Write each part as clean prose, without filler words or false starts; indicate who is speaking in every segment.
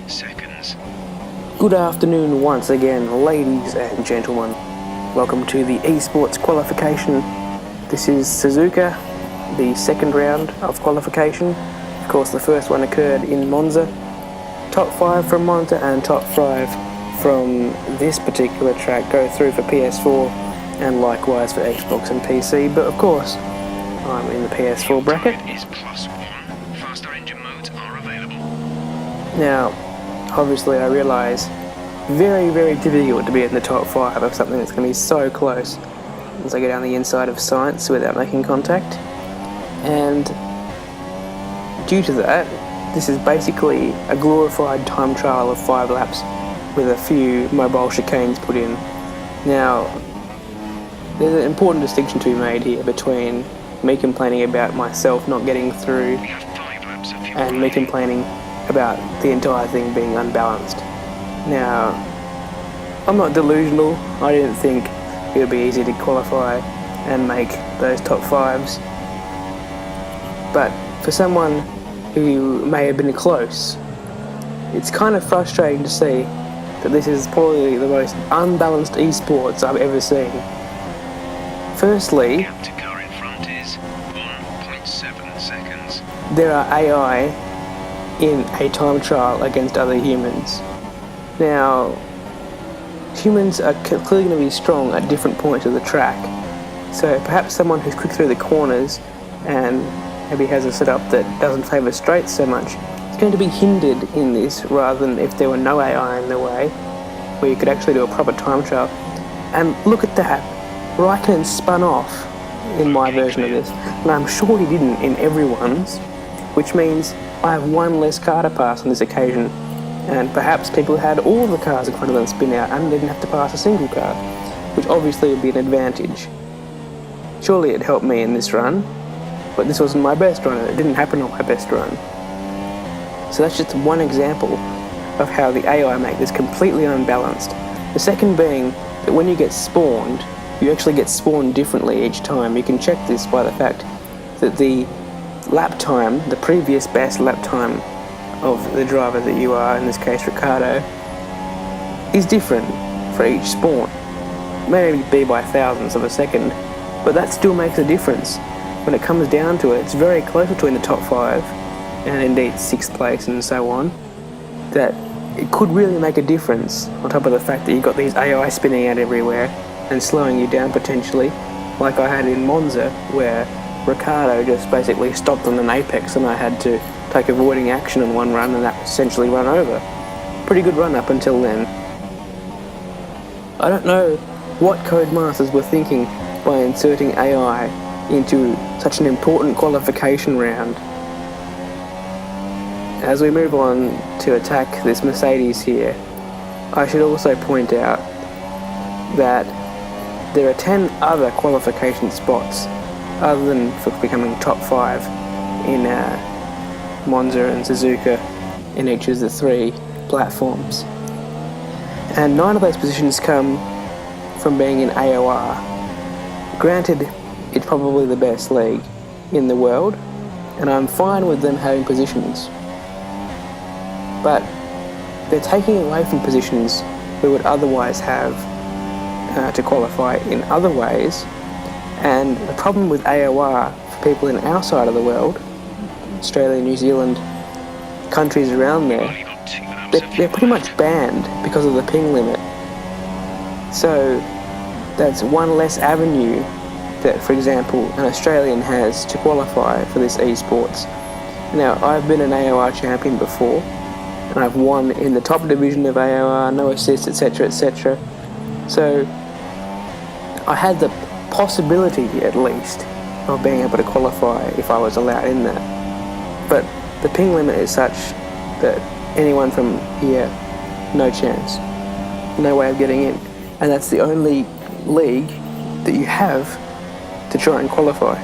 Speaker 1: seconds.
Speaker 2: Good afternoon once again, ladies and gentlemen. Welcome to the ESports qualification. This is Suzuka, the second round of qualification. Of course, the first one occurred in Monza. Top 5 from Monza and top 5 from this particular track go through for PS4 and likewise for Xbox and PC. But of course, I'm in the PS4 bracket.
Speaker 1: Is +1. Faster engine modes are available.
Speaker 2: Now, obviously I realise very, very difficult to be in the top 5 of something that's going to be so close as I go down the inside of science without making contact. And due to that, this is basically a glorified time trial of 5 laps with a few mobile chicanes put in. Now, there's an important distinction to be made here between me complaining about myself not getting through
Speaker 1: We have 5 laps of fuel
Speaker 2: and me complaining about the entire thing being unbalanced. Now, I'm not delusional. I didn't think it would be easy to qualify and make those top 5s. But for someone who may have been close, it's kind of frustrating to see that this is probably the most unbalanced esports I've ever seen. Firstly,
Speaker 1: gap to car in front is 1.7 seconds.
Speaker 2: there are AI in a time trial against other humans. Now, humans are clearly going to be strong at different points of the track, so perhaps someone who's quick through the corners and maybe has a setup that doesn't favour straights so much is going to be hindered in this, rather than if there were no AI in the way, where you could actually do a proper time trial. And look at that, Raikkonen spun off in my version of this, and I'm sure he didn't in everyone's, which means I have one less car to pass on this occasion, and perhaps people had all the cars in front of them spin out and didn't have to pass a single car, which obviously would be an advantage. Surely it helped me in this run, but this wasn't my best run, and it didn't happen on my best run. So that's just one example of how the AI make this completely unbalanced. The second being that when you get spawned, you actually get spawned differently each time. You can check this by the fact that the lap time, the previous best lap time of the driver that you are, in this case Ricardo, is different for each spawn. Maybe be by thousandths of a second, but that still makes a difference. When it comes down to it, it's very close between the top 5 and indeed 6th place and so on, that it could really make a difference, on top of the fact that you've got these AI spinning out everywhere and slowing you down potentially, like I had in Monza, where Ricardo just basically stopped on an apex and I had to take avoiding action in one run and that essentially run over. Pretty good run up until then. I don't know what Codemasters were thinking by inserting AI into such an important qualification round. As we move on to attack this Mercedes here, I should also point out that there are 10 other qualification spots other than for becoming top 5 in Monza and Suzuka in each of the 3 platforms. And 9 of those positions come from being in AOR. Granted, it's probably the best league in the world, and I'm fine with them having positions. But they're taking away from positions we would otherwise have to qualify in other ways. And the problem with AOR for people in our side of the world, Australia, New Zealand, countries around there, they're pretty much banned because of the ping limit. So that's one less avenue that, for example, an Australian has to qualify for this esports. Now, I've been an AOR champion before, and I've won in the top division of AOR, no assists, etc, etc. So I had the possibility, at least, of being able to qualify if I was allowed in that. But the ping limit is such that anyone from here, no chance, no way of getting in. And that's the only league that you have to try and qualify.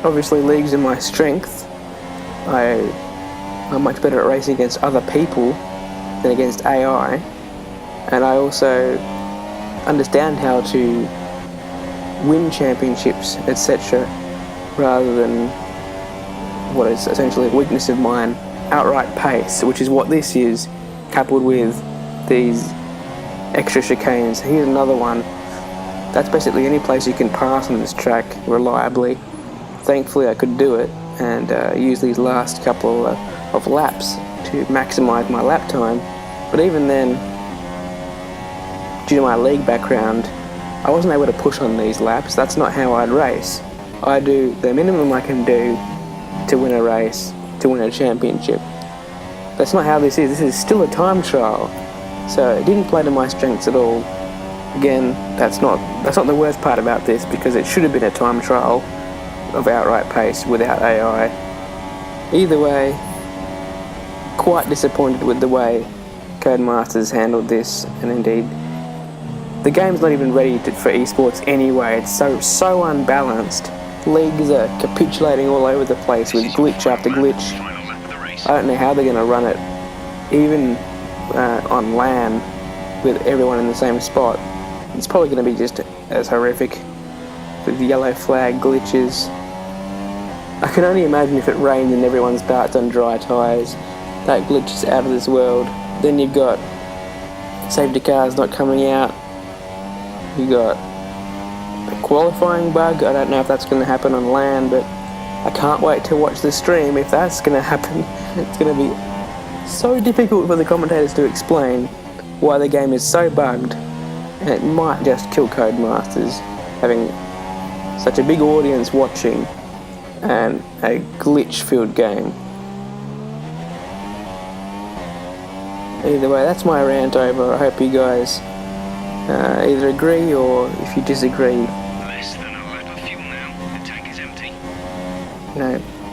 Speaker 2: Obviously, leagues are my strength. I'm much better at racing against other people than against AI, and I also understand how to win championships, etc., rather than what is essentially a weakness of mine outright pace, which is what this is, coupled with these extra chicanes. Here's another one. That's basically any place you can pass on this track reliably. Thankfully I could do it and use these last couple of laps to maximise my lap time. But even then, due to my league background, I wasn't able to push on these laps. That's not how I'd race. I do the minimum I can do to win a race, to win a championship. That's not how this is. This is still a time trial. So it didn't play to my strengths at all. Again, that's not the worst part about this, because it should have been a time trial of outright pace without AI. Either way, quite disappointed with the way Codemasters handled this, and indeed the game's not even ready for esports anyway. It's so unbalanced. Leagues are capitulating all over the place with glitch after glitch. I don't know how they're going to run it, even on LAN with everyone in the same spot. It's probably going to be just as horrific with yellow flag glitches. I can only imagine if it rained and everyone starts on dry tyres. That glitch is out of this world. Then you've got safety cars not coming out. You got a qualifying bug. I don't know if that's going to happen on LAN, but I can't wait to watch the stream if that's going to happen. It's going to be so difficult for the commentators to explain why the game is so bugged, and it might just kill Codemasters having such a big audience watching and a glitch-filled game. Either way, that's my rant over. I hope you guys either agree, or if you disagree,
Speaker 1: Less than a lap of fuel now. The tank is empty.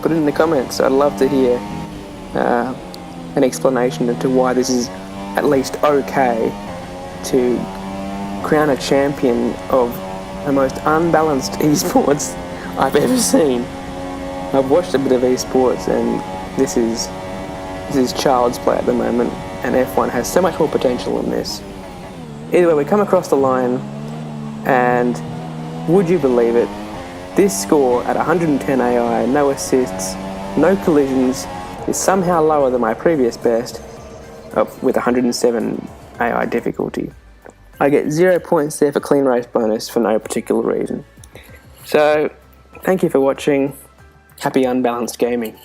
Speaker 2: put it in the comments. I'd love to hear an explanation as to why this is at least okay to crown a champion of the most unbalanced esports I've ever seen. I've watched a bit of esports, and this is child's play at the moment, and F1 has so much more potential than this. Either way, we come across the line, and would you believe it, this score at 110 AI, no assists, no collisions, is somehow lower than my previous best with 107 AI difficulty. I get 0 points there for clean race bonus for no particular reason. So, thank you for watching. Happy Unbalanced Gaming.